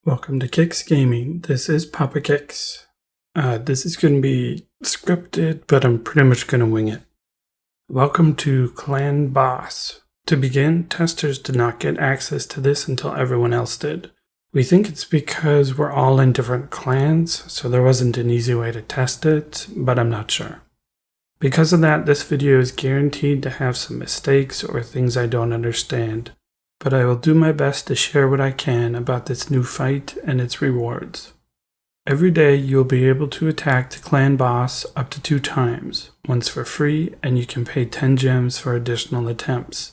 Welcome to Kicks Gaming. This is Papa Kicks. This is going to be scripted, but I'm pretty much going to wing it. Welcome to Clan Boss. To begin, testers did not get access to this until everyone else did. We think it's because we're all in different clans, so there wasn't an easy way to test it, but I'm not sure. Because of that, this video is guaranteed to have some mistakes or things I don't understand. But I will do my best to share what I can about this new fight and its rewards. Every day you will be able to attack the clan boss up to 2 times, once for free, and you can pay 10 gems for additional attempts.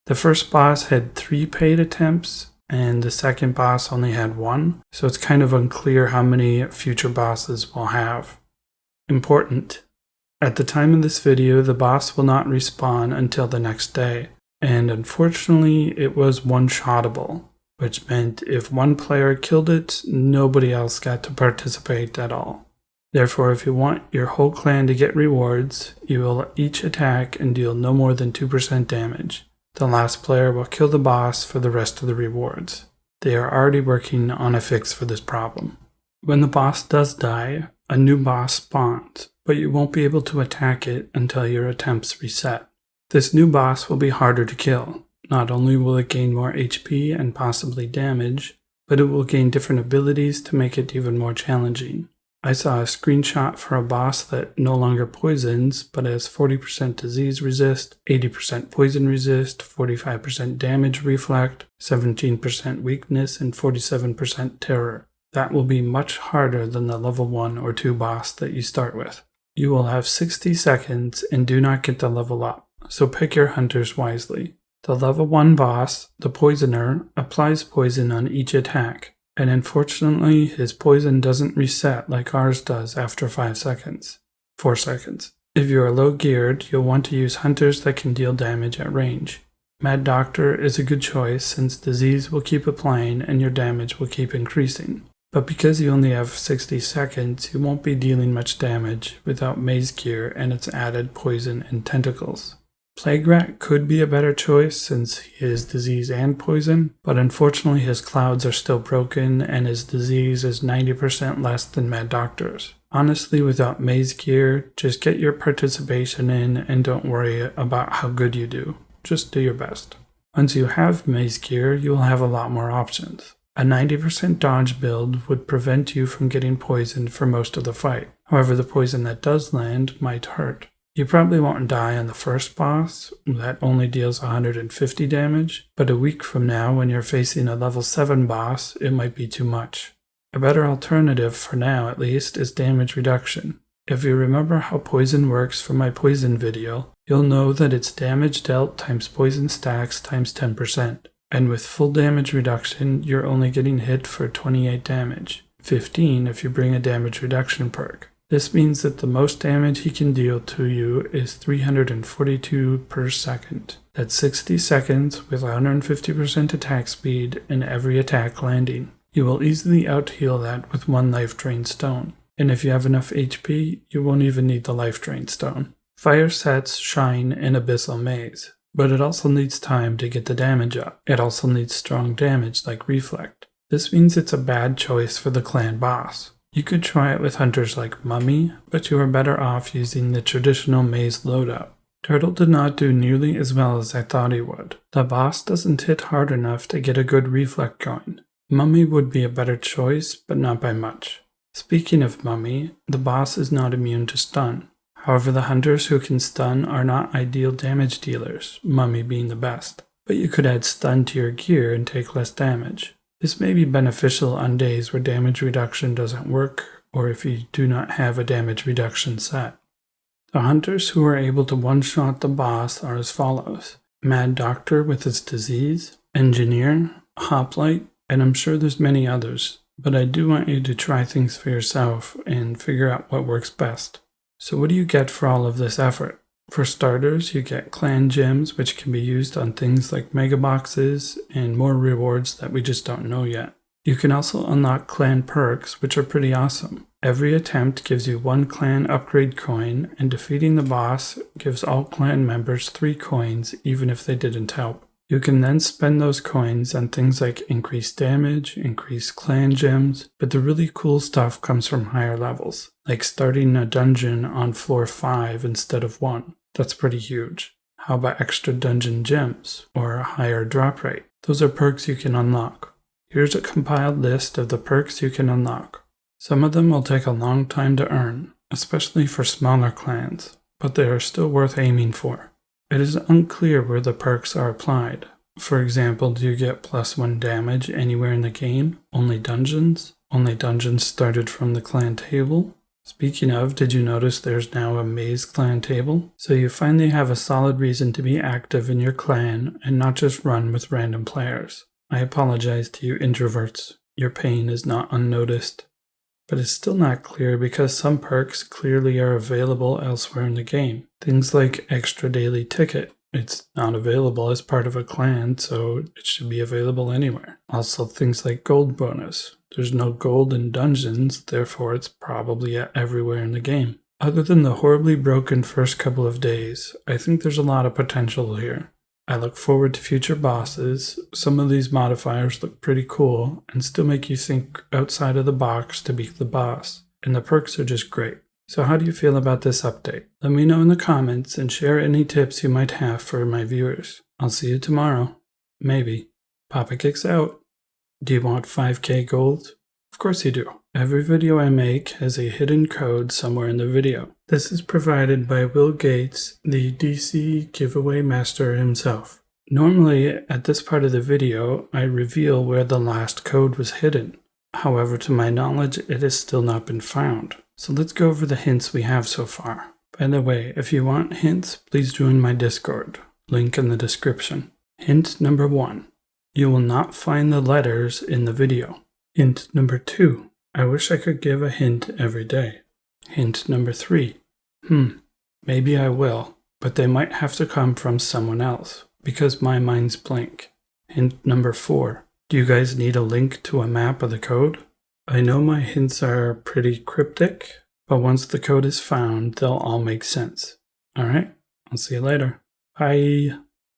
The first boss had 3 paid attempts, and the second boss only had 1, so it's kind of unclear how many future bosses we'll have. Important: at the time of this video, the boss will not respawn until the next day. And unfortunately, it was one-shottable, which meant if one player killed it, nobody else got to participate at all. Therefore, if you want your whole clan to get rewards, you will each attack and deal no more than 2% damage. The last player will kill the boss for the rest of the rewards. They are already working on a fix for this problem. When the boss does die, a new boss spawns, but you won't be able to attack it until your attempts reset. This new boss will be harder to kill. Not only will it gain more HP and possibly damage, but it will gain different abilities to make it even more challenging. I saw a screenshot for a boss that no longer poisons, but has 40% disease resist, 80% poison resist, 45% damage reflect, 17% weakness, and 47% terror. That will be much harder than the level 1 or 2 boss that you start with. You will have 60 seconds and do not get to level up. So pick your hunters wisely. The level 1 boss, the Poisoner, applies poison on each attack, and unfortunately his poison doesn't reset like ours does after 4 seconds. If you are low geared, you'll want to use hunters that can deal damage at range. Mad Doctor is a good choice since disease will keep applying and your damage will keep increasing. But because you only have 60 seconds, you won't be dealing much damage without maze gear and its added poison and tentacles. Plague Rat could be a better choice since he is disease and poison, but unfortunately his clouds are still broken and his disease is 90% less than Mad Doctor's. Honestly, without maze gear, just get your participation in and don't worry about how good you do. Just do your best. Once you have maze gear, you will have a lot more options. A 90% dodge build would prevent you from getting poisoned for most of the fight. However, the poison that does land might hurt. You probably won't die on the first boss, that only deals 150 damage, but a week from now when you're facing a level 7 boss, it might be too much. A better alternative, for now at least, is damage reduction. If you remember how poison works from my poison video, you'll know that it's damage dealt times poison stacks times 10%. And with full damage reduction, you're only getting hit for 28 damage, 15 if you bring a damage reduction perk. This means that the most damage he can deal to you is 342 per second. That's 60 seconds with 150% attack speed and every attack landing. You will easily out-heal that with 1 life drain stone. And if you have enough HP, you won't even need the life drain stone. Fire sets shine in Abyssal Maze, but it also needs time to get the damage up. It also needs strong damage like Reflect. This means it's a bad choice for the clan boss. You could try it with hunters like Mummy, but you are better off using the traditional maze loadout. Turtle did not do nearly as well as I thought he would. The boss doesn't hit hard enough to get a good reflect going. Mummy would be a better choice, but not by much. Speaking of Mummy, the boss is not immune to stun. However, the hunters who can stun are not ideal damage dealers, Mummy being the best. But you could add stun to your gear and take less damage. This may be beneficial on days where damage reduction doesn't work, or if you do not have a damage reduction set. The hunters who are able to one-shot the boss are as follows: Mad Doctor with his disease, Engineer, Hoplite, and I'm sure there's many others, but I do want you to try things for yourself and figure out what works best. So what do you get for all of this effort? For starters, you get clan gems, which can be used on things like mega boxes and more rewards that we just don't know yet. You can also unlock clan perks, which are pretty awesome. Every attempt gives you 1 clan upgrade coin, and defeating the boss gives all clan members 3 coins even if they didn't help. You can then spend those coins on things like increased damage, increased clan gems, but the really cool stuff comes from higher levels, like starting a dungeon on floor 5 instead of 1. That's pretty huge. How about extra dungeon gems, or a higher drop rate? Those are perks you can unlock. Here's a compiled list of the perks you can unlock. Some of them will take a long time to earn, especially for smaller clans, but they are still worth aiming for. It is unclear where the perks are applied. For example, do you get +1 damage anywhere in the game? Only dungeons? Only dungeons started from the clan table? Speaking of, did you notice there's now a maze clan table? So you finally have a solid reason to be active in your clan and not just run with random players. I apologize to you introverts. Your pain is not unnoticed. But it's still not clear because some perks clearly are available elsewhere in the game. Things like extra daily ticket. It's not available as part of a clan, so it should be available anywhere. Also things like gold bonus. There's no gold in dungeons, therefore it's probably everywhere in the game. Other than the horribly broken first couple of days, I think there's a lot of potential here. I look forward to future bosses. Some of these modifiers look pretty cool and still make you think outside of the box to beat the boss. And the perks are just great. So how do you feel about this update? Let me know in the comments and share any tips you might have for my viewers. I'll see you tomorrow. Maybe. Papa Kicks out. Do you want 5k gold? Of course you do. Every video I make has a hidden code somewhere in the video. This is provided by Will Gates, the DC giveaway master himself. Normally, at this part of the video, I reveal where the last code was hidden. However, to my knowledge, it has still not been found. So let's go over the hints we have so far. By the way, if you want hints, please join my Discord. Link in the description. Hint number 1. You will not find the letters in the video. Hint number 2. I wish I could give a hint every day. Hint number 3. Maybe I will, but they might have to come from someone else, because my mind's blank. Hint number 4. Do you guys need a link to a map of the code? I know my hints are pretty cryptic, but once the code is found, they'll all make sense. Alright, I'll see you later. Bye!